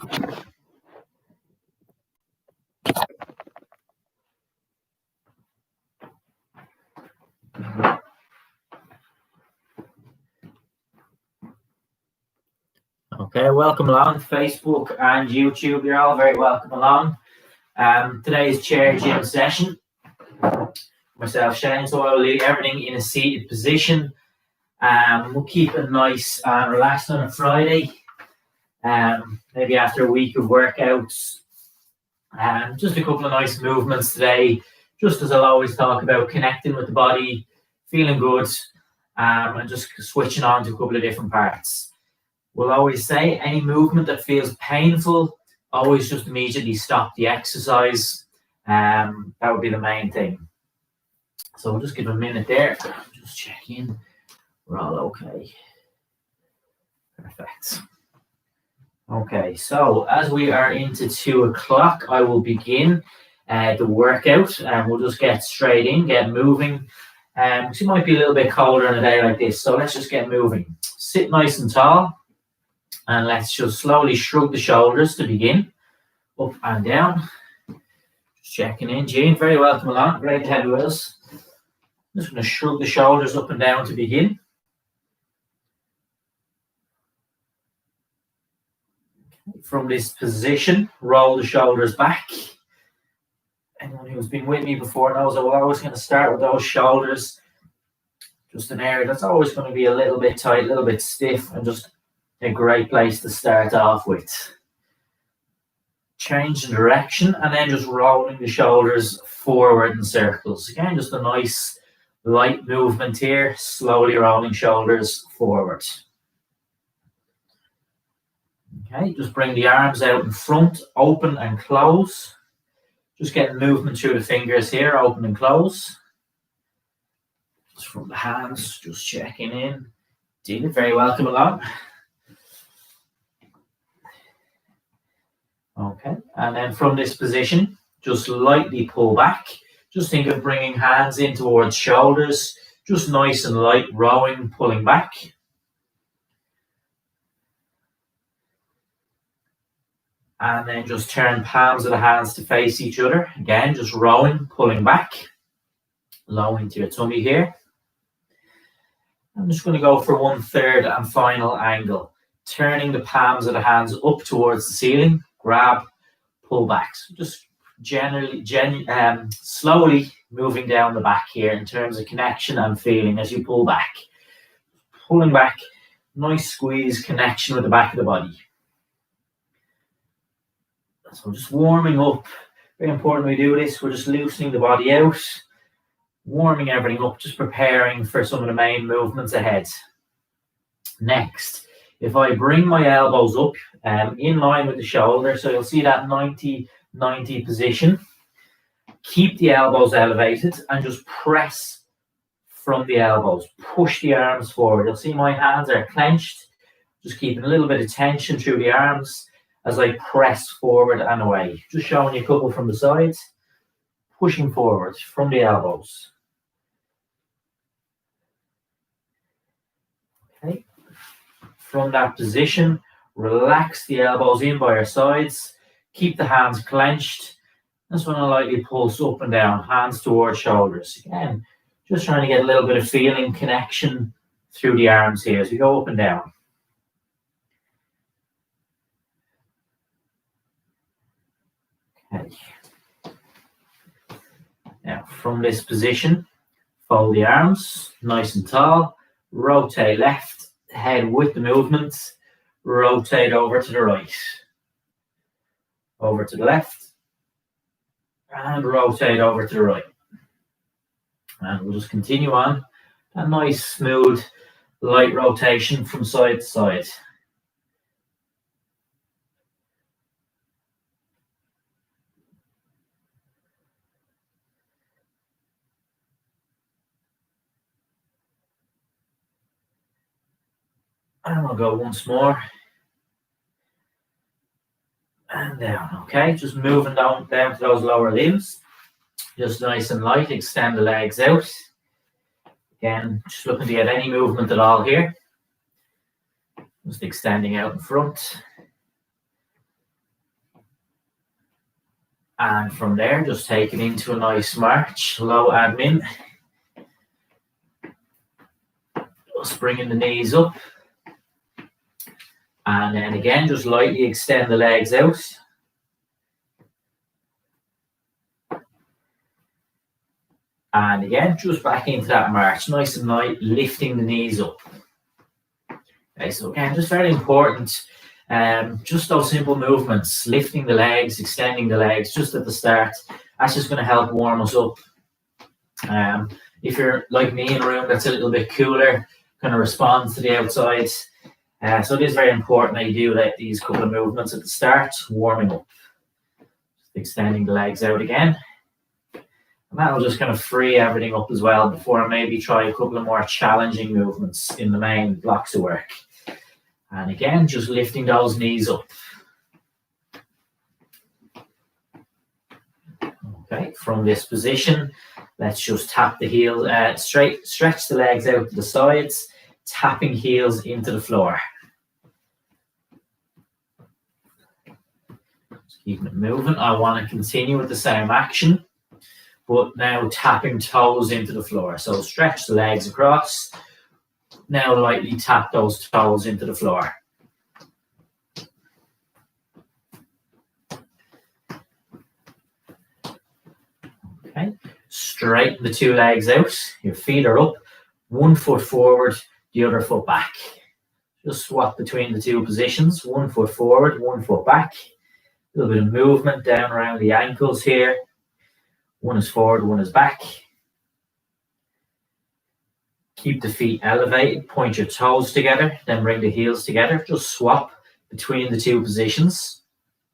Okay, welcome along Facebook and YouTube. You're all very welcome along. Today's chair gym session. Myself, Shane, so I'll leave everything in a seated position. We'll keep it nice and relaxed on a Friday. Maybe after a week of workouts. Just a couple of nice movements today. Just as I'll always talk about, connecting with the body, feeling good, and just switching on to a couple of different parts. We'll always say any movement that feels painful, always just immediately stop the exercise. That would be the main thing. So we'll just give a minute there. Just check in. We're all okay. Perfect. Okay, so as we are into 2 o'clock, I will begin the workout, and we'll just get straight in, get moving. It might be a little bit colder on a day like this, so let's just get moving. Sit nice and tall. And let's just slowly shrug the shoulders to begin. Up and down. Just checking in. Jean, very welcome along. Great to have you with us. Just going to shrug the shoulders up and down to begin. From this position, roll the shoulders back. Anyone who's been with me before knows I will always going to start with those shoulders. Just an area that's always going to be a little bit tight, a little bit stiff, and just a great place to start off with. Change the direction and then just rolling the shoulders forward in circles. Again, just a nice light movement here, slowly rolling shoulders forward. Okay, just bring the arms out in front, open and close. Just getting movement through the fingers here, open and close. Just from the hands, just checking in. Dina, very welcome along. Okay, and then from this position, just lightly pull back. Just think of bringing hands in towards shoulders, just nice and light, rowing, pulling back. And then just turn palms of the hands to face each other. Again, just rowing, pulling back. Low into your tummy here. I'm just going to go for 1/3 and final angle. Turning the palms of the hands up towards the ceiling. Grab, pull back. So just slowly moving down the back here in terms of connection and feeling as you pull back. Pulling back, nice squeeze, connection with the back of the body. So just warming up. Very important we do this. We're just loosening the body out, warming everything up, just preparing for some of the main movements ahead. Next, if I bring my elbows up in line with the shoulder, so you'll see that 90-90 position. Keep the elbows elevated and just press from the elbows. Push the arms forward. You'll see my hands are clenched. Just keeping a little bit of tension through the arms as I press forward and away. Just showing you a couple from the sides. Pushing forward from the elbows. Okay. From that position, relax the elbows in by your sides. Keep the hands clenched. This one, I lightly pulse up and down, hands towards shoulders. Again, just trying to get a little bit of feeling, connection through the arms here as we go up and down. Okay. Now, from this position, fold the arms, nice and tall. Rotate left, head with the movement. Rotate over to the right. Over to the left. And rotate over to the right. And we'll just continue on. A nice, smooth, light rotation from side to side. And we'll go once more. And down, okay? Just moving down to those lower limbs. Just nice and light, extend the legs out. Again, just looking to get any movement at all here. Just extending out in front. And from there, just take it into a nice march, low admin. Just bringing the knees up. And then again, just lightly extend the legs out. And again, just back into that march, nice and light, lifting the knees up. Okay, so again, just very important. Just those simple movements, lifting the legs, extending the legs just at the start. That's just going to help warm us up. If you're like me in a room that's a little bit cooler, kind of respond to the outside. So it is very important that you do these couple of movements at the start, warming up. Just extending the legs out again. And that'll just kind of free everything up as well before I maybe try a couple of more challenging movements in the main blocks of work. And again, just lifting those knees up. Okay, from this position, let's just tap the heels straight, stretch the legs out to the sides, tapping heels into the floor. Just keeping it moving. I want to continue with the same action, but now tapping toes into the floor. So stretch the legs across. Now lightly tap those toes into the floor. Okay, straighten the two legs out. Your feet are up. One foot forward, the other foot back. Just swap between the two positions. 1 foot forward, 1 foot back. A little bit of movement down around the ankles here. One is forward, one is back. Keep the feet elevated, point your toes together, then bring the heels together. Just swap between the two positions.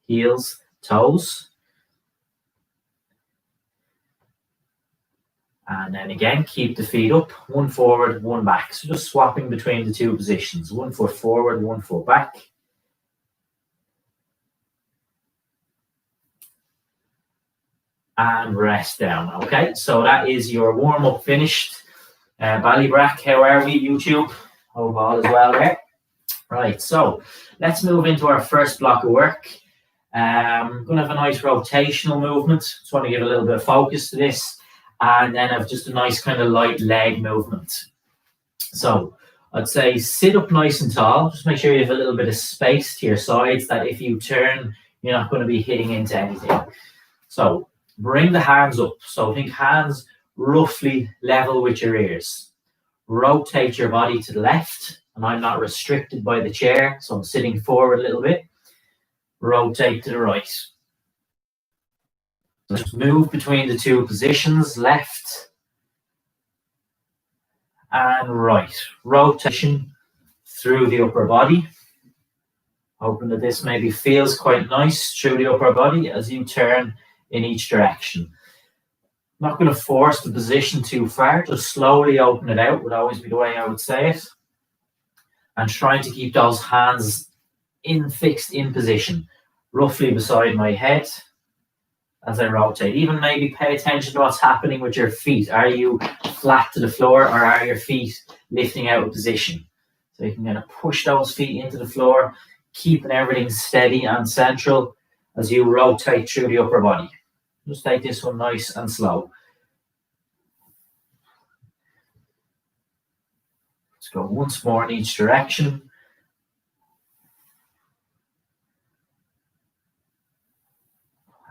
Heels, toes. And then again, keep the feet up, one forward, one back. So just swapping between the two positions. 1 foot forward, 1 foot back. And rest down. Okay, so that is your warm-up finished. Ballybrack, how are we, YouTube? Hope all is well there. Right, so let's move into our first block of work. I'm going to have a nice rotational movement. Just want to give a little bit of focus to this. And then have just a nice kind of light leg movement. So I'd say sit up nice and tall. Just make sure you have a little bit of space to your sides that if you turn, you're not going to be hitting into anything. So bring the hands up. So think hands roughly level with your ears. Rotate your body to the left. And I'm not restricted by the chair, so I'm sitting forward a little bit. Rotate to the right. Just move between the two positions, left and right. Rotation through the upper body. Hoping that this maybe feels quite nice through the upper body as you turn in each direction. Not going to force the position too far, just slowly open it out would always be the way I would say it. And trying to keep those hands fixed in position, roughly beside my head as I rotate. Even maybe pay attention to what's happening with your feet. Are you flat to the floor or are your feet lifting out of position? So you can kind of push those feet into the floor, keeping everything steady and central as you rotate through the upper body. Just take this one nice and slow. Let's go once more in each direction.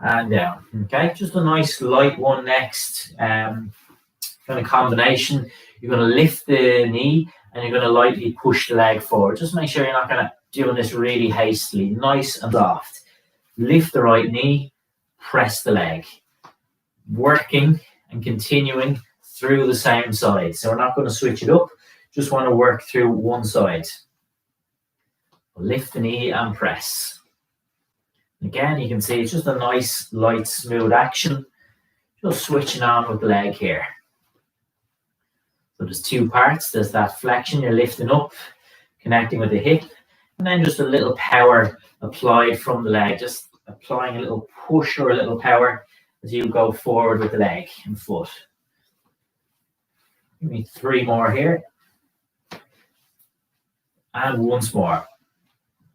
And down. Okay, just a nice light one next. Kind of combination. You're going to lift the knee and you're going to lightly push the leg forward. Just make sure you're not going to doing this really hastily. Nice and soft. Lift the right knee, press the leg. Working and continuing through the same side. So we're not going to switch it up. Just want to work through one side. Lift the knee and press. Again, you can see it's just a nice, light, smooth action. Just switching on with the leg here. So there's two parts. There's that flexion you're lifting up, connecting with the hip. And then just a little power applied from the leg. Just applying a little push or a little power as you go forward with the leg and foot. Give me 3 more here. And once more.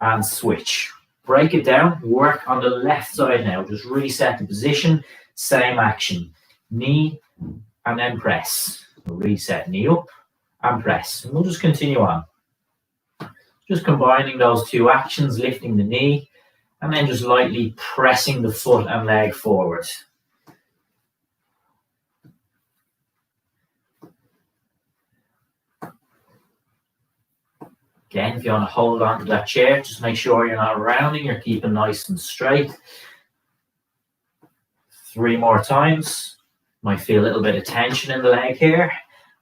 And switch. break it down, work on the left side now. Just reset the position, same action. Knee and then press. Reset, knee up and press. And we'll just continue on. Just combining those two actions, lifting the knee and then just lightly pressing the foot and leg forward. Again, if you want to hold on to that chair, just make sure you're not rounding, you're keeping nice and straight. 3 more times. Might feel a little bit of tension in the leg here.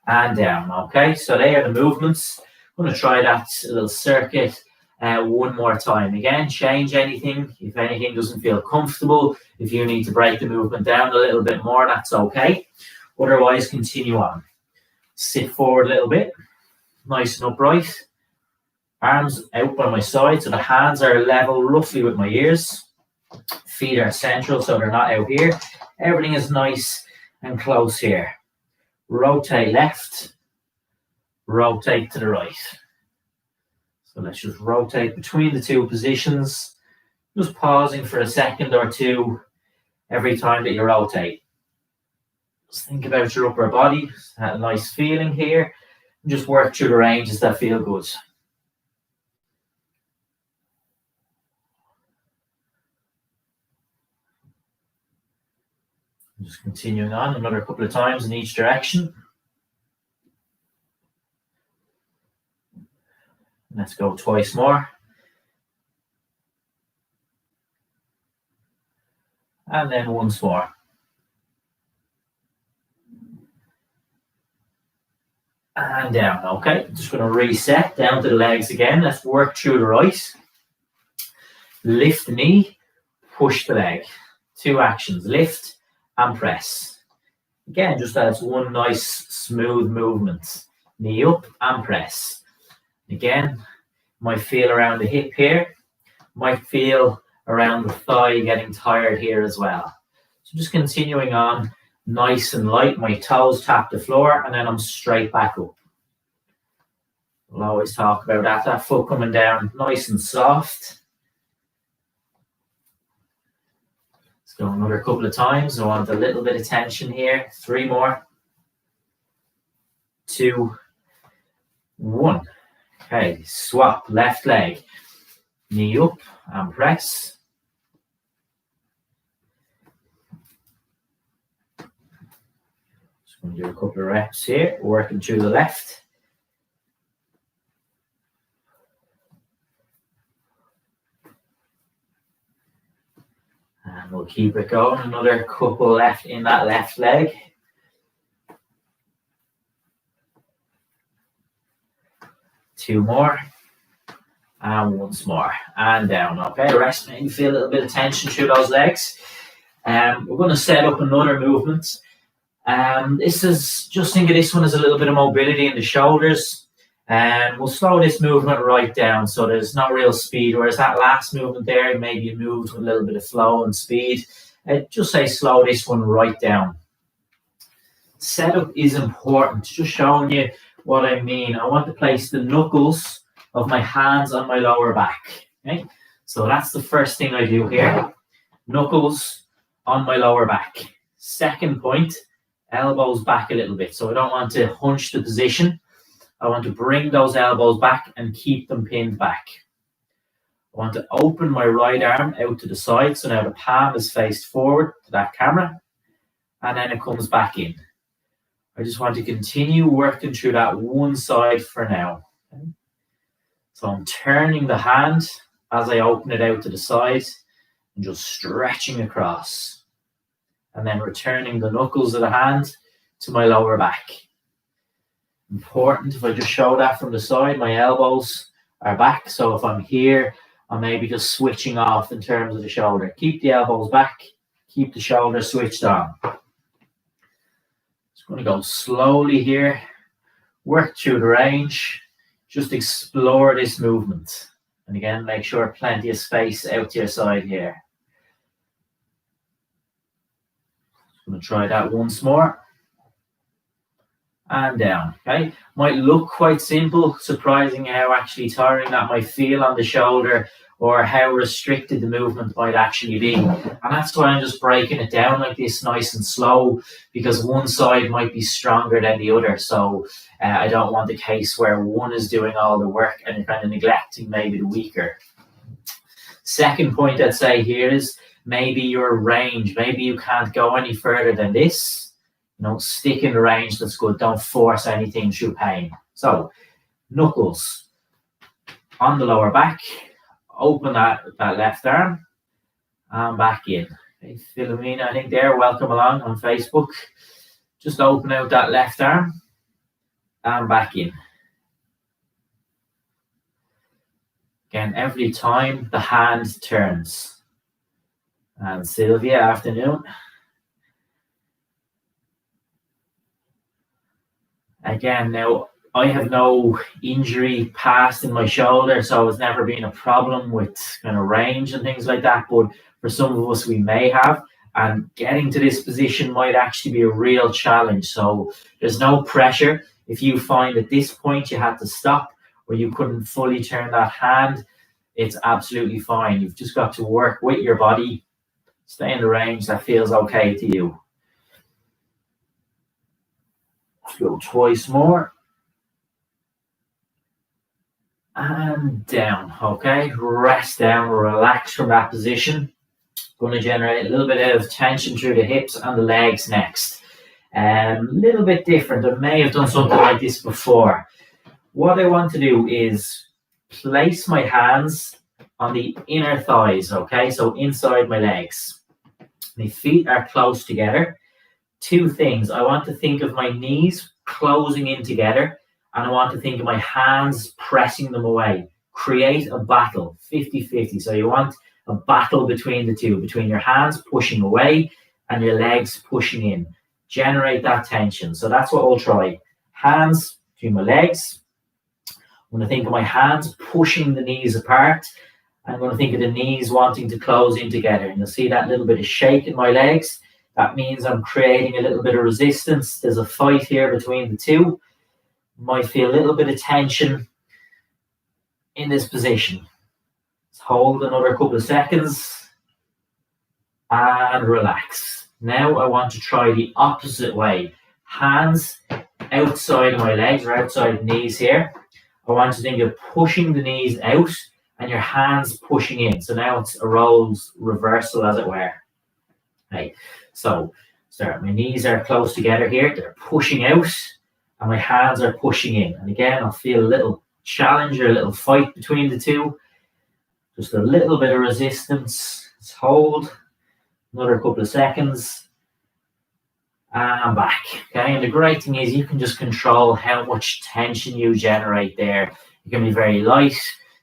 And down, okay? So they are the movements. I'm going to try that little circuit 1 more time. Again, change anything. If anything doesn't feel comfortable, if you need to break the movement down a little bit more, that's okay. Otherwise, continue on. Sit forward a little bit, nice and upright. Arms out by my side, so the hands are level roughly with my ears. Feet are central, so they're not out here. Everything is nice and close here. Rotate left, rotate to the right. So let's just rotate between the 2 positions, just pausing for a second or 2 every time that you rotate. Just think about your upper body, that nice feeling here, and just work through the ranges that feel good. Just continuing on another couple of times in each direction. Let's go twice more. And then once more. And down, okay. Just going to reset down to the legs again. Let's work through the right. Lift the knee, push the leg. 2 actions, lift and press. Again, just as one nice smooth movement. Knee up and press. Again, might feel around the hip here. Might feel around the thigh getting tired here as well. So just continuing on, nice and light. My toes tap the floor and then I'm straight back up. We'll always talk about that foot coming down nice and soft. Go another couple of times. I want a little bit of tension here. 3 more. 2, 1. Okay, swap left leg. Knee up and press. Just going to do a couple of reps here, working through the left. And we'll keep it going. Another couple left in that left leg. 2 more. And once more. And down. Okay, rest. Maybe feel a little bit of tension through those legs. We're going to set up another movement. This is, just think of this one as a little bit of mobility in the shoulders. We'll slow this movement right down so there's no real speed, whereas that last movement there, maybe you moved with a little bit of flow and speed. Just say slow this one right down. Setup is important, just showing you what I mean. I want to place the knuckles of my hands on my lower back. Okay, so that's the first thing I do here. Knuckles on my lower back. Second point, elbows back a little bit. So I don't want to hunch the position. I want to bring those elbows back and keep them pinned back. I want to open my right arm out to the side. So now the palm is faced forward to that camera. And then it comes back in. I just want to continue working through that one side for now. Okay. So I'm turning the hand as I open it out to the side and just stretching across. And then returning the knuckles of the hand to my lower back. Important, if I just show that from the side, my elbows are back. So if I'm here, I'm maybe just switching off in terms of the shoulder. Keep the elbows back, keep the shoulder switched on. Just going to go slowly here, work through the range, just explore this movement. And again, make sure plenty of space out to your side here. Just going to try that once more. And down, okay? Might look quite simple, surprising how actually tiring that might feel on the shoulder or how restricted the movement might actually be. And that's why I'm just breaking it down like this, nice and slow, because one side might be stronger than the other. So I don't want the case where one is doing all the work and you're kind of neglecting maybe the weaker. Second point I'd say here is maybe your range. Maybe you can't go any further than this. Stick in the range, that's good. Don't force anything through pain. So knuckles on the lower back. Open that left arm and back in. Okay, Philomena, I think there, welcome along on Facebook. Just open out that left arm and back in. Again, every time the hand turns. And Sylvia, afternoon. Again, now I have no injury past in my shoulder, so it's never been a problem with kind of range and things like that. But for some of us, we may have, and getting to this position might actually be a real challenge. So there's no pressure. If you find at this point you had to stop or you couldn't fully turn that hand, it's absolutely fine. You've just got to work with your body, stay in the range that feels okay to you. Let's go twice more. And down, okay? Rest down, relax from that position. Going to generate a little bit of tension through the hips and the legs next. A little bit different. I may have done something like this before. What I want to do is place my hands on the inner thighs, okay? So inside my legs. My feet are close together. Two things. I want to think of my knees closing in together, and I want to think of my hands pressing them away. Create a battle, 50-50. So you want a battle between the two, between your hands pushing away and your legs pushing in. Generate that tension. So that's what we'll try. Hands between my legs. I'm going to think of my hands pushing the knees apart. I'm going to think of the knees wanting to close in together. And you'll see that little bit of shake in my legs. That means I'm creating a little bit of resistance. There's a fight here between the two. Might feel a little bit of tension in this position. Let's hold another couple of seconds and relax. Now I want to try the opposite way. Hands outside of my legs or outside the knees here. I want to think of pushing the knees out and your hands pushing in. So now it's a roles reversal, as it were. Okay, so start. My knees are close together here. They're pushing out. And my hands are pushing in. And again, I'll feel a little challenge or a little fight between the two. Just a little bit of resistance. Let's hold another couple of seconds. And back. Okay, and the great thing is you can just control how much tension you generate there. You can be very light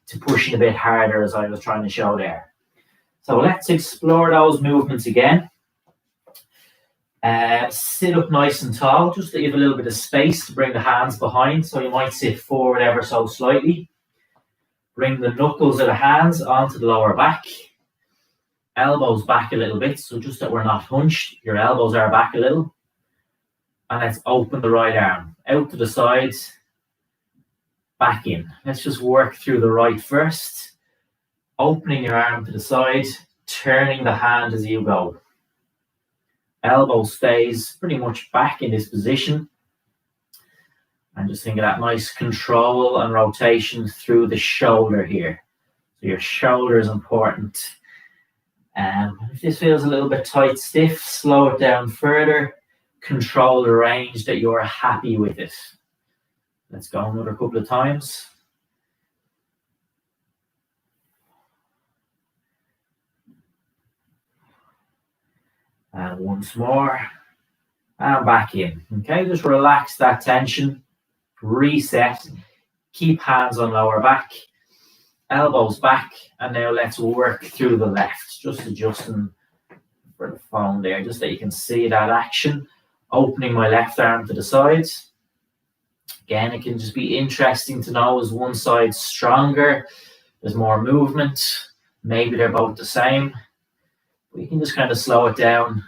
to pushing a bit harder, as I was trying to show there. So let's explore those movements again. Sit up nice and tall, just to give a little bit of space to bring the hands behind. So you might sit forward ever so slightly. Bring the knuckles of the hands onto the lower back. Elbows back a little bit, so just that we're not hunched. Your elbows are back a little. And let's open the right arm. Out to the sides. Back in. Let's just work through the right first. Opening your arm to the side. Turning the hand as you go. Elbow stays pretty much back in this position. And just think of that nice control and rotation through the shoulder here. So your shoulder is important. If this feels a little bit tight, stiff, slow it down further. Control the range that you're happy with it. Let's go another couple of times. And once more. And back in. Okay, just relax that tension. Reset. Keep hands on lower back. Elbows back. And now let's work through the left. Just adjusting for the phone there, just that you can see that action. Opening my left arm to the sides. Again, it can just be interesting to know, is one side stronger? There's more movement. Maybe they're both the same. We can just kind of slow it down,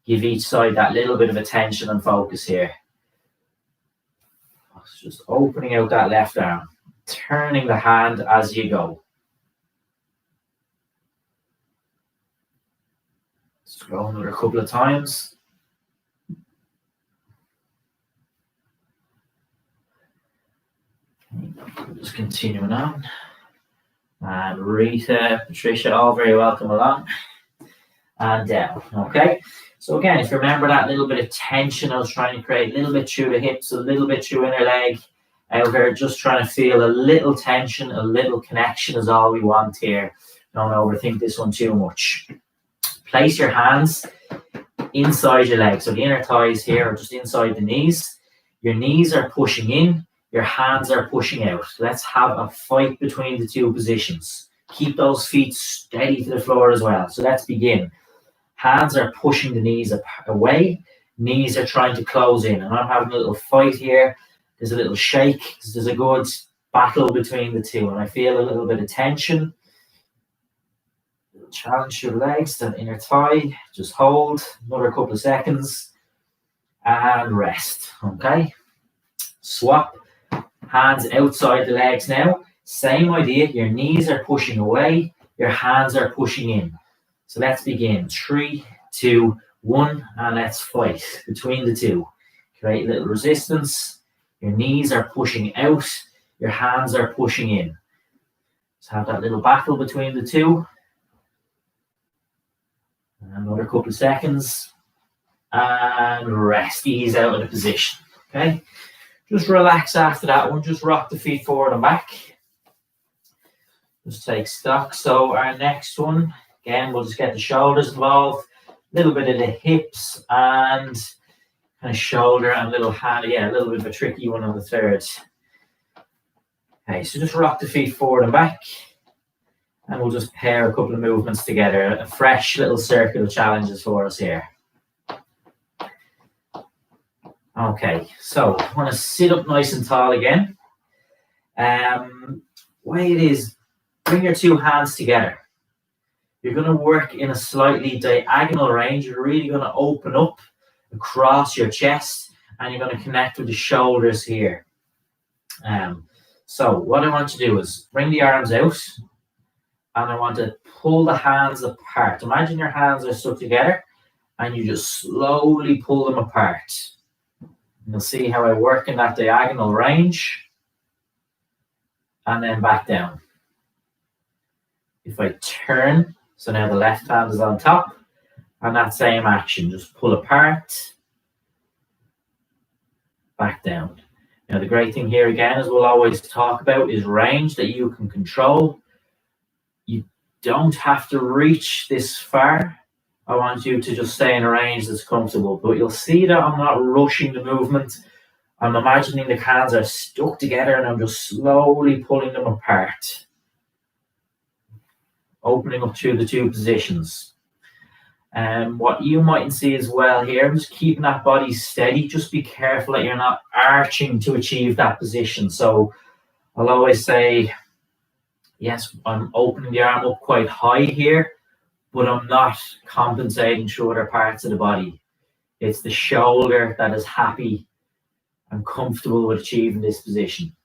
give each side that little bit of attention and focus here. Just opening out that left arm, turning the hand as you go. Let's go another couple of times. Just continuing on. And Rita, Patricia, all very welcome along. And down. Okay. So again, if you remember that little bit of tension I was trying to create, a little bit through the hips, a little bit through inner leg, out there, just trying to feel a little tension, a little connection is all we want here. Don't overthink this one too much. Place your hands inside your legs. So the inner thighs here are just inside the knees. Your knees are pushing in, your hands are pushing out. Let's have a fight between the two positions. Keep those feet steady to the floor as well. So let's begin. Hands are pushing the knees away. Knees are trying to close in. And I'm having a little fight here. There's a little shake. There's a good battle between the two. And I feel a little bit of tension. Challenge your legs, the inner thigh. Just hold another couple of seconds. And rest. Okay. Swap. Hands outside the legs now. Same idea. Your knees are pushing away. Your hands are pushing in. So let's begin. 3, 2, 1, and let's fight between the two. Create a little resistance. Your knees are pushing out. Your hands are pushing in. Let's have that little battle between the two. Another couple of seconds. And rest. Ease out of the position. Okay. Just relax after that one. Just rock the feet forward and back. Just take stock. So our next one. Again, we'll just get the shoulders involved, a little bit of the hips and kind of shoulder and a little hand. Yeah, a little bit of a tricky one on the third. Okay, so just rock the feet forward and back. And we'll just pair a couple of movements together. A fresh little circle of challenges for us here. Okay, so I want to sit up nice and tall again. Way it is, bring your two hands together. You're going to work in a slightly diagonal range. You're really going to open up across your chest and you're going to connect with the shoulders here. So what I want to do is bring the arms out and I want to pull the hands apart. Imagine your hands are stuck together and you just slowly pull them apart. You'll see how I work in that diagonal range and then back down. If I turn, so now the left hand is on top, and that same action, just pull apart, back down. Now the great thing here again, as we'll always talk about, is range that you can control. You don't have to reach this far. I want you to just stay in a range that's comfortable, but you'll see that I'm not rushing the movement. I'm imagining the hands are stuck together and I'm just slowly pulling them apart. Opening up through the two positions. And what you mightn't see as well here, just keeping that body steady. Just be careful that you're not arching to achieve that position. So I'll always say, yes, I'm opening the arm up quite high here, but I'm not compensating through other parts of the body. It's the shoulder that is happy and comfortable with achieving this position.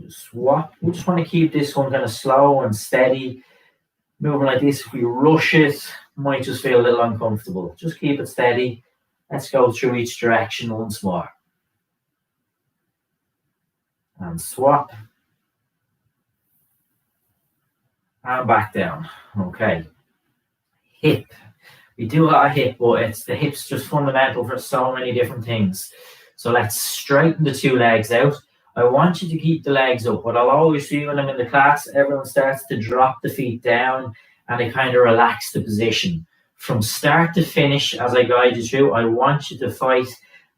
Just swap. We just want to keep this one kind of slow and steady. Moving like this, if we rush it, might just feel a little uncomfortable. Just keep it steady. Let's go through each direction once more. And swap. And back down. Okay. Hip. We do a lot of hip, but it's the hips just fundamental for so many different things. So let's straighten the two legs out. I want you to keep the legs up. What I'll always do when I'm in the class, everyone starts to drop the feet down and they kind of relax the position. From start to finish, as I guide you through, I want you to fight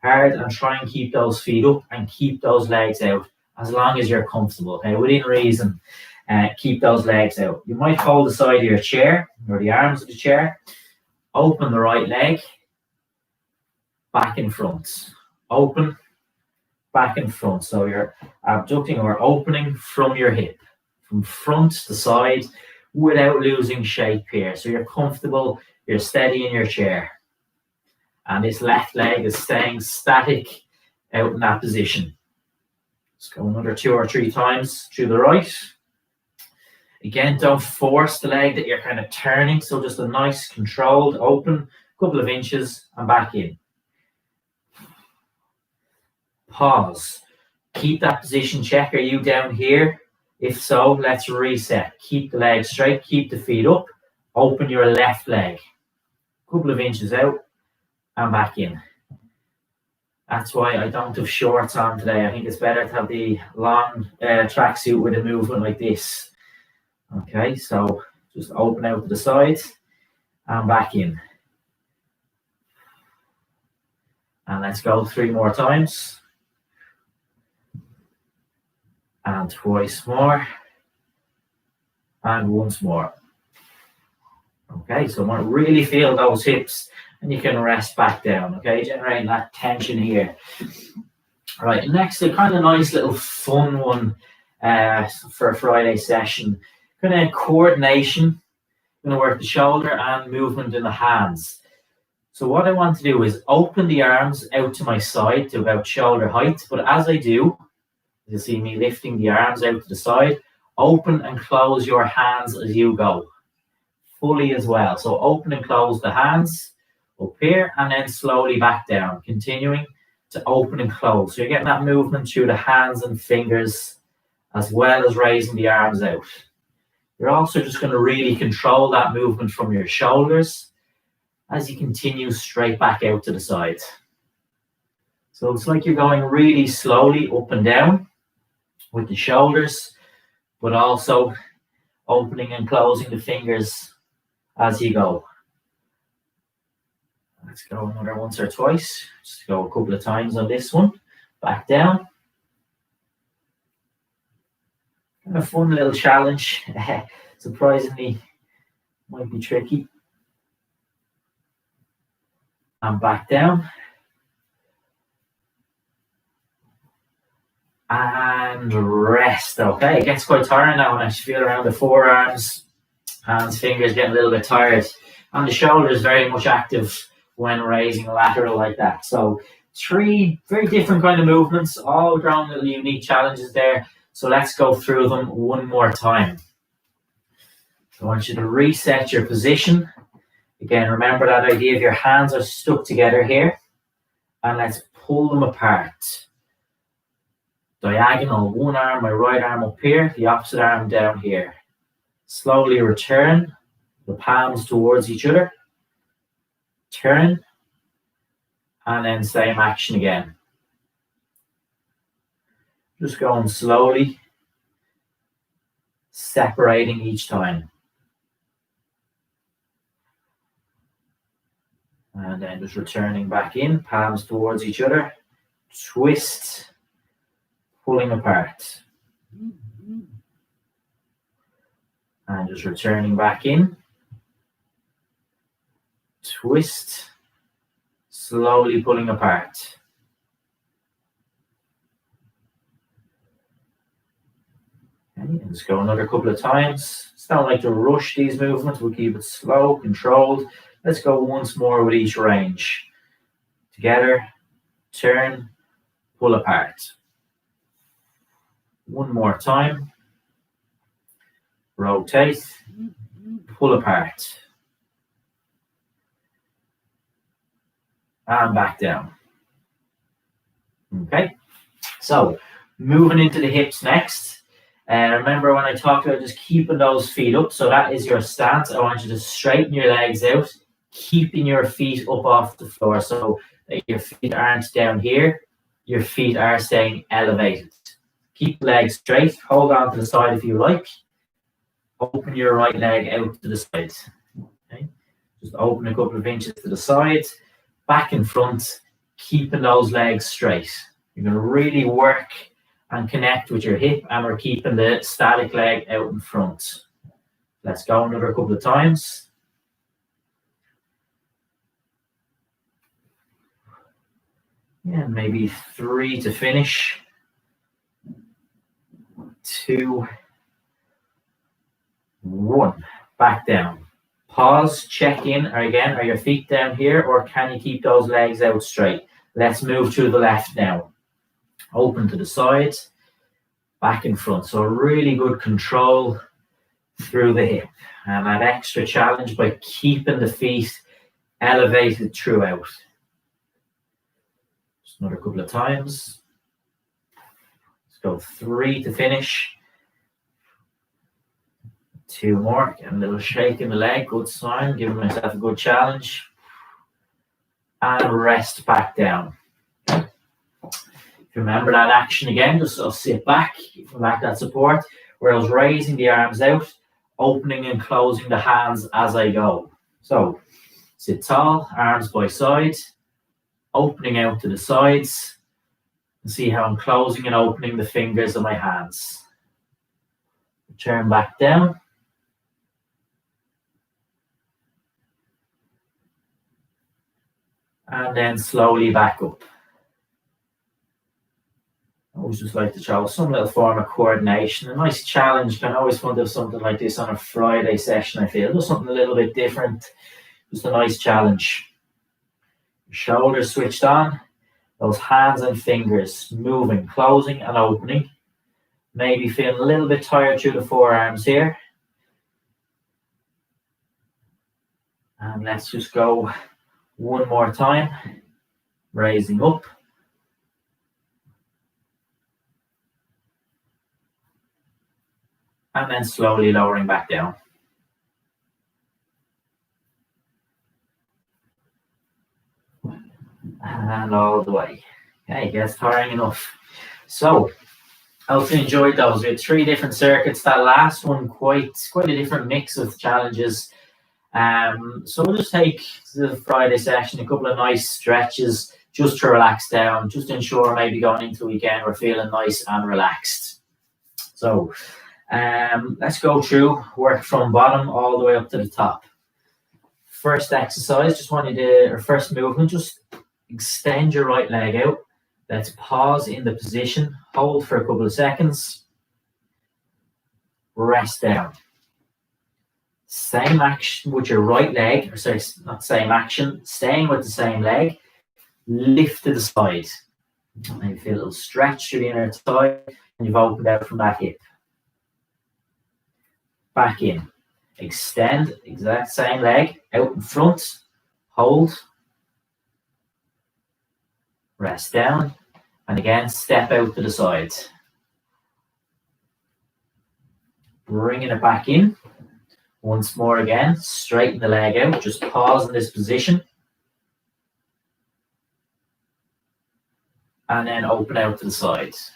hard and try and keep those feet up and keep those legs out as long as you're comfortable. Okay, within reason, keep those legs out. You might hold the side of your chair or the arms of the chair. Open the right leg, back in front. Open, back in front. So you're abducting or opening from your hip, from front to side, without losing shape here. So you're comfortable, you're steady in your chair. And this left leg is staying static out in that position. Let's go another 2 or 3 times through the right. Again, don't force the leg that you're kind of turning. So just a nice controlled open, couple of inches and back in. Pause. Keep that position check. Are you down here? If so, let's reset. Keep the leg straight. Keep the feet up. Open your left leg. Couple of inches out and back in. That's why I don't have shorts on today. I think it's better to have the long tracksuit with a movement like this. Okay, so just open out to the sides and back in. And let's go 3 more times. And twice more. And once more. Okay, so I want to really feel those hips, and you can rest back down, okay, generating that tension here. All right, next, a kind of nice little fun one for a Friday session. Kind of coordination. Going to work the shoulder and movement in the hands. So what I want to do is open the arms out to my side to about shoulder height, but as I do, you'll see me lifting the arms out to the side. Open and close your hands as you go. Fully as well. So open and close the hands up here and then slowly back down. Continuing to open and close. So you're getting that movement through the hands and fingers as well as raising the arms out. You're also just going to really control that movement from your shoulders as you continue straight back out to the side. So it's like you're going really slowly up and down with the shoulders, but also opening and closing the fingers as you go. Let's go another once or twice. Just go a couple of times on this one. Back down. Kind of fun little challenge. Surprisingly, might be tricky. And back down. And rest. Okay, it gets quite tiring now when I feel around the forearms, hands, fingers getting a little bit tired. And the shoulder is very much active when raising lateral like that. So 3 very different kind of movements, all their own little unique challenges there. So let's go through them one more time. So I want you to reset your position. Again, remember that idea of your hands are stuck together here. And let's pull them apart. Diagonal, one arm, my right arm up here, the opposite arm down here. Slowly return the palms towards each other. Turn. And then same action again. Just going slowly, separating each time. And then just returning back in, palms towards each other. Twist. Pulling apart. And just returning back in. Twist. Slowly pulling apart. Okay, and just go another couple of times. It's not like to rush these movements. We'll keep it slow, controlled. Let's go once more with each range. Together. Turn. Pull apart. One more time. Rotate. Pull apart. And back down. Okay. So, moving into the hips next. Remember when I talked about just keeping those feet up. So that is your stance. I want you to straighten your legs out. Keeping your feet up off the floor. So that your feet aren't down here. Your feet are staying elevated. Keep legs straight. Hold on to the side if you like. Open your right leg out to the side. Okay. Just open a couple of inches to the side. Back in front. Keeping those legs straight. You're going to really work and connect with your hip, and we're keeping the static leg out in front. Let's go another couple of times. Yeah, maybe 3 to finish. 2, 1. Back down. Pause, check in. Again, are your feet down here, or can you keep those legs out straight? Let's move to the left now. Open to the sides, back in front. So really good control through the hip. And that extra challenge by keeping the feet elevated throughout. Just another couple of times. Let's go 3 to finish. 2 more. Get a little shake in the leg. Good sign. Giving myself a good challenge. And rest back down. If you remember that action again, just I'll sit back, give back that support, where I was raising the arms out, opening and closing the hands as I go. So sit tall, arms by side, opening out to the sides, and see how I'm closing and opening the fingers of my hands. Turn back down. And then slowly back up. I always just like to show some little form of coordination. A nice challenge. Can always fun to have something like this on a Friday session, I feel. Just something a little bit different. Just a nice challenge. Shoulders switched on. Those hands and fingers moving, closing and opening. Maybe feeling a little bit tired through the forearms here. And let's just go one more time. Raising up. And then slowly lowering back down. And all the way. Okay, gets tiring enough. So, I hope you enjoyed those. We had 3 different circuits. That last one, quite a different mix of challenges. So we'll just take the Friday session, a couple of nice stretches just to relax down, just to ensure maybe going into the weekend we're feeling nice and relaxed. So let's go through, work from bottom all the way up to the top. First exercise, just want you to, or first movement, just extend your right leg out. Let's pause in the position, hold for a couple of seconds, rest down. Same action with your right leg, or sorry, not same action, staying with the same leg, lift to the side. Maybe feel a little stretch through the inner thigh, and you've opened out from that hip. Back in. Extend, exact same leg, out in front, hold, rest down, and again, step out to the side. Bringing it back in. Once more again, straighten the leg out, just pause in this position. And then open out to the sides.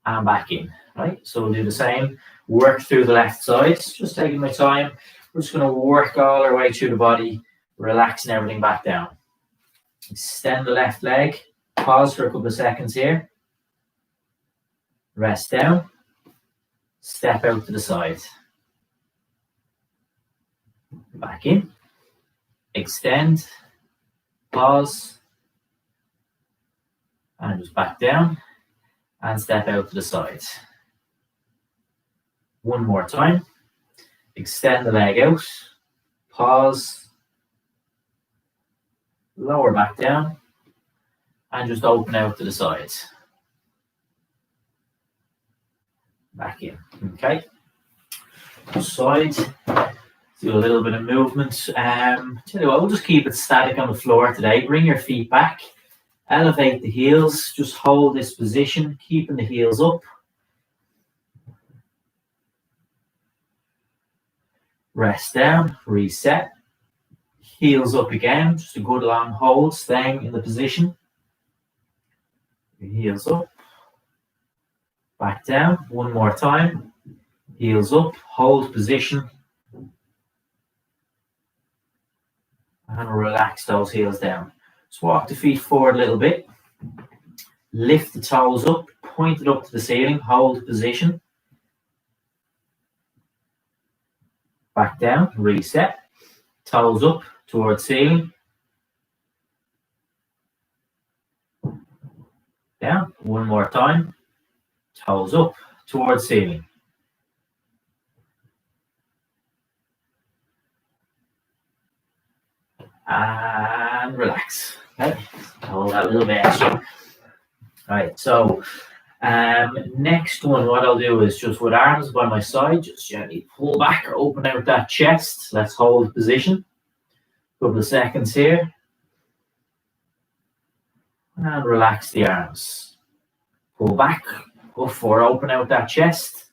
And back in, right? So we'll do the same, work through the left side, just taking my time. We're just gonna work all our way through the body, relaxing everything back down. Extend the left leg, pause for a couple of seconds here. Rest down. Step out to the side. Back in. Extend. Pause. And just back down. And step out to the side. One more time. Extend the leg out. Pause. Lower back down. And just open out to the sides. Back in. Okay. Side. Do a little bit of movement. Tell you what, we'll just keep it static on the floor today. Bring your feet back. Elevate the heels. Just hold this position, keeping the heels up. Rest down. Reset. Heels up again. Just a good long hold, staying in the position. Your heels up. Back down, one more time. Heels up, hold position. And relax those heels down. Just walk the feet forward a little bit. Lift the toes up, point it up to the ceiling, hold position. Back down, reset. Toes up towards ceiling. Down, one more time. Toes up towards ceiling. And relax. Okay, hold that a little bit extra. All right, so Next one, what I'll do is just with arms by my side, just gently pull back or open out that chest. Let's hold position. Couple of seconds here. And relax the arms. Pull back, go for open out that chest.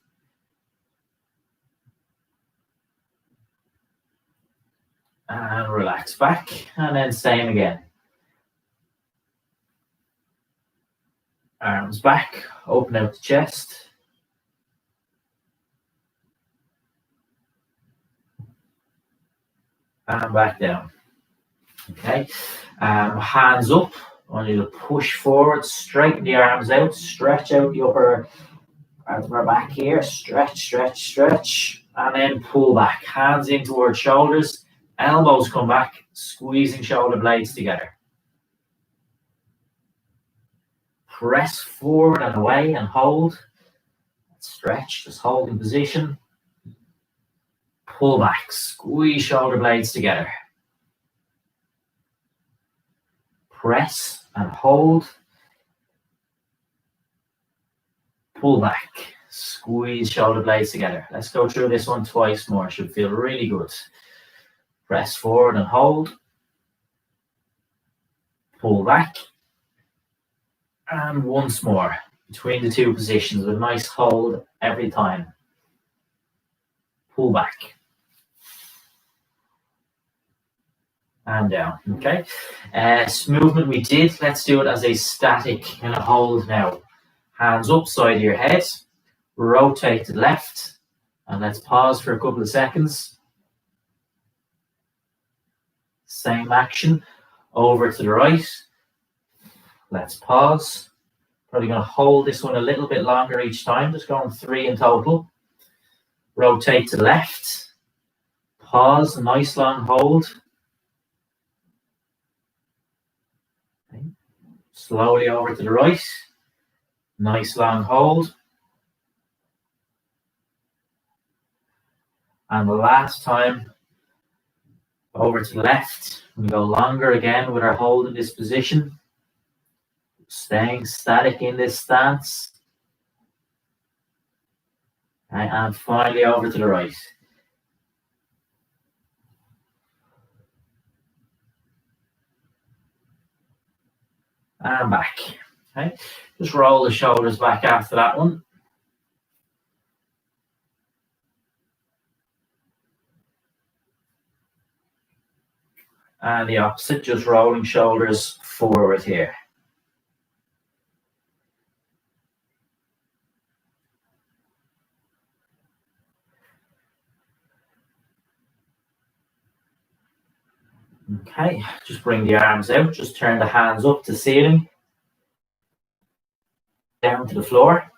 And relax back, and then same again. Arms back, open out the chest. And back down. Okay, hands up. I want you to push forward, straighten the arms out, stretch out the upper part of our back here. Stretch, stretch, stretch, and then pull back. Hands in towards shoulders, elbows come back, squeezing shoulder blades together. Press forward and away and hold. Stretch, just hold in position. Pull back, squeeze shoulder blades together. Press and hold. Pull back, squeeze shoulder blades together. Let's go through this one twice more. Should feel really good. Press forward and hold. Pull back. And once more, between the two positions with a nice hold every time. Pull back. And down, okay? Movement we did, let's do it as a static kind of hold now. Hands up, side of your head, rotate to the left, and let's pause for a couple of seconds. Same action, over to the right. Let's pause. Probably going to hold this one a little bit longer each time, just going 3 in total. Rotate to the left. Pause, nice long hold. Okay. Slowly over to the right. Nice long hold. And the last time, over to the left. We go longer again with our hold in this position. Staying static in this stance. And finally over to the right. And back. Okay, just roll the shoulders back after that one. And the opposite, just rolling shoulders forward here. Okay, just bring the arms out, just turn the hands up to the ceiling, down to the floor.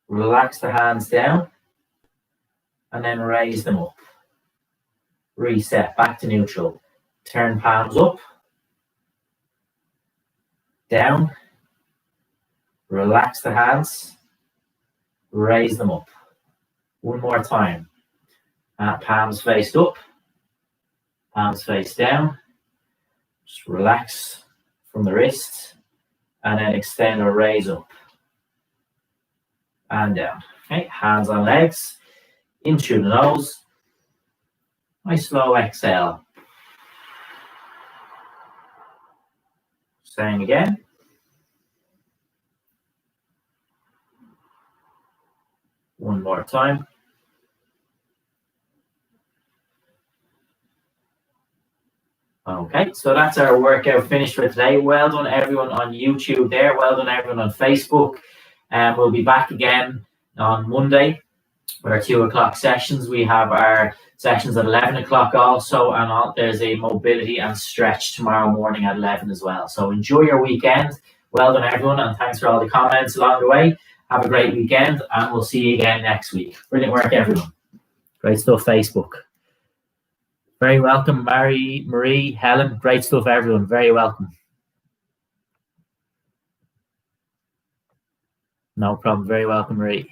Relax the hands down, and then raise them up. Reset, back to neutral. Turn palms up, down, relax the hands, raise them up. One more time. Palms faced up. Palms face down. Just relax from the wrist and then extend or raise up and down. Okay, hands on legs, in through the nose. Nice slow exhale. Same again. One more time. Okay, so that's our workout finished for today. Well done everyone on YouTube there. Well done everyone on Facebook. And we'll be back again on Monday with our 2 o'clock sessions. We have our sessions at 11 o'clock also, and there's a mobility and stretch tomorrow morning at 11 as well. So enjoy your weekend. Well done everyone, and thanks for all the comments along the way. Have a great weekend, and we'll see you again next week. Brilliant work everyone. Great stuff, Facebook. Very welcome, Marie, Helen. Great stuff, everyone. Very welcome. No problem. Very welcome, Marie.